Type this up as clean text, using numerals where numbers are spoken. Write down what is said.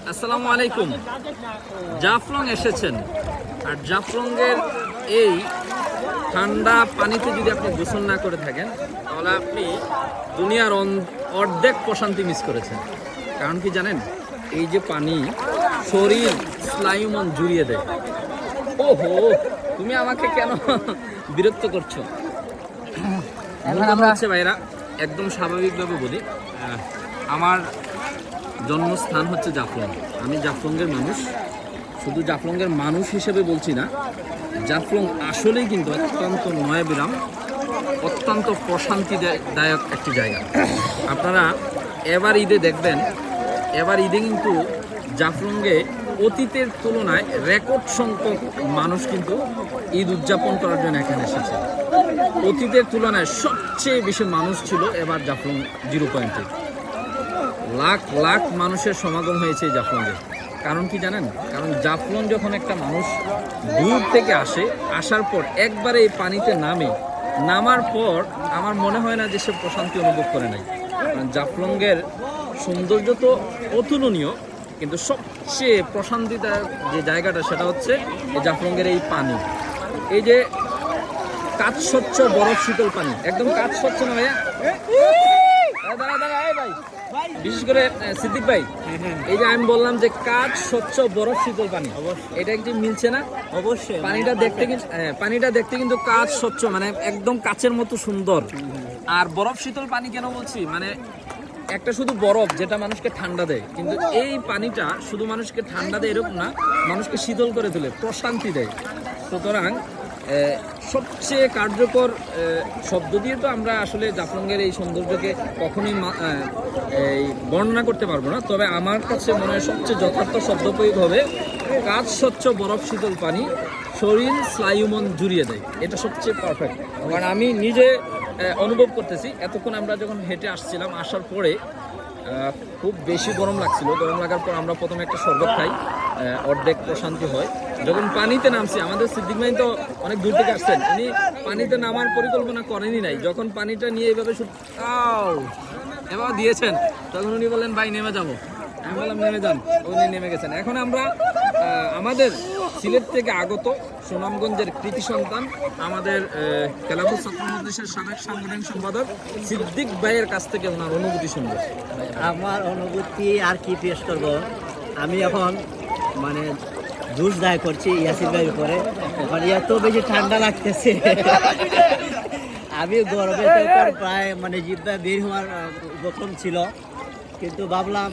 আসসালামু আলাইকুম। জাফলং এসেছেন, আর জাফলংয়ের এই ঠান্ডা পানিতে যদি আপনি গোসল না করে থাকেন তাহলে আপনি দুনিয়ার অর্ধেক প্রশান্তি মিস করেছেন। কারণ কি জানেন, এই যে পানি শরীর স্নায়ুমন জুড়িয়ে দেয়। ওহো, তুমি আমাকে কেন বিরক্ত করছো? এখন আমরা হচ্ছে ভাইরা একদম স্বাভাবিকভাবে বলি, আমার জন্মস্থান হচ্ছে জাফলং। আমি জাফলংয়ের মানুষ, শুধু জাফলংয়ের মানুষ হিসেবে বলছি না, জাফলং আসলেই কিন্তু অত্যন্ত নয়াবিরাম, অত্যন্ত প্রশান্তিদায়ক একটি জায়গা। আপনারা এবার ঈদে দেখবেন, এবার ঈদে কিন্তু জাফলংয়ে অতীতের তুলনায় রেকর্ড সংখ্যক মানুষ কিন্তু ঈদ উদযাপন করার জন্য এখানে এসেছে। অতীতের তুলনায় সবচেয়ে বেশি মানুষ ছিল এবার জাফলং 0 পয়েন্টে। লাখ লাখ মানুষের সমাগম হয়েছে এই জাফলংয়ে। কারণ কি জানেন, কারণ জাফলং যখন একটা মানুষ দূর থেকে আসে, আসার পর একবারে এই পানিতে নামার পর আমার মনে হয় না যে সে প্রশান্তি অনুভব করে নাই। কারণ জাফলংয়ের সৌন্দর্য তো অতুলনীয়, কিন্তু সবচেয়ে প্রশান্তিদায়ক যে জায়গাটা সেটা হচ্ছে এই জাফলংয়ের এই পানি। এই যে কাঁচ স্বচ্ছ বরফ শীতল পানি, একদম কাঁচ স্বচ্ছ না ভাইয়া? ভাই, বিশেষ করে সিদ্দিক ভাই, এই যে আমি বললাম যে কাঁচ স্বচ্ছ বরফ শীতল পানি, এটা একটু মিলছে না? অবশ্যই। পানিটা দেখতে কিন্তু কাঁচ স্বচ্ছ, মানে একদম কাচের মতো সুন্দর। আর বরফ শীতল পানি কেন বলছি, মানে একটা শুধু বরফ যেটা মানুষকে ঠান্ডা দেয়, কিন্তু এই পানিটা শুধু মানুষকে ঠান্ডা দেয় এরকম না, মানুষকে শীতল করে তোলে, প্রশান্তি দেয়। সুতরাং সবচেয়ে কার্যকর শব্দ দিয়ে তো আমরা আসলে জাফলংয়ের এই সৌন্দর্যকে কখনোই এই বর্ণনা করতে পারবো না। তবে আমার কাছে মনে হয় সবচেয়ে যথার্থ শব্দ প্রয়োগ হবে কাঁচ স্বচ্ছ বরফ শীতল পানি, শরীর স্নায়ুমন জুড়িয়ে দেয়। এটা সবচেয়ে পারফেক্ট। কারণ আমি নিজে অনুভব করতেছি, এতক্ষণ আমরা যখন হেঁটে আসছিলাম, আসার পরে খুব বেশি গরম লাগছিল। গরম লাগার পর আমরা প্রথমে একটা শরবত খাই, অর্ধেক প্রশান্তি হয়। যখন পানিতে নামছি, আমাদের সিদ্দিক ভাই তো অনেক দূর থেকে আসছেন, উনি পানিতে নামার পরিকল্পনা করেনই নাই। যখন পানিটা নিয়ে এইভাবে এবার দিয়েছেন, তখন উনি বললেন ভাই নেমে যাবো। আমি বললাম নেমে যান, উনি নেমে গেছেন। এখন আমরা আমাদের সিলেট থেকে আগত সুনামগঞ্জের কৃতি সন্তান, আমাদের খেলাফত ছাত্র মজলিসের সাবেক সাংগঠনিক সম্পাদক সিদ্দিক ভাইয়ের কাছ থেকে ওনার অনুভূতি শুনবো। আমার অনুভূতি আর কি পেশ করব, আমি এখন মানে জুস দায় করছি ইয়াসির ভাইয়ের উপরে। এখন এত বেশি ঠান্ডা লাগতেছে, আমি গরমের প্রায় মানে জিব্বা বের হওয়ার উপক্রম ছিল, কিন্তু ভাবলাম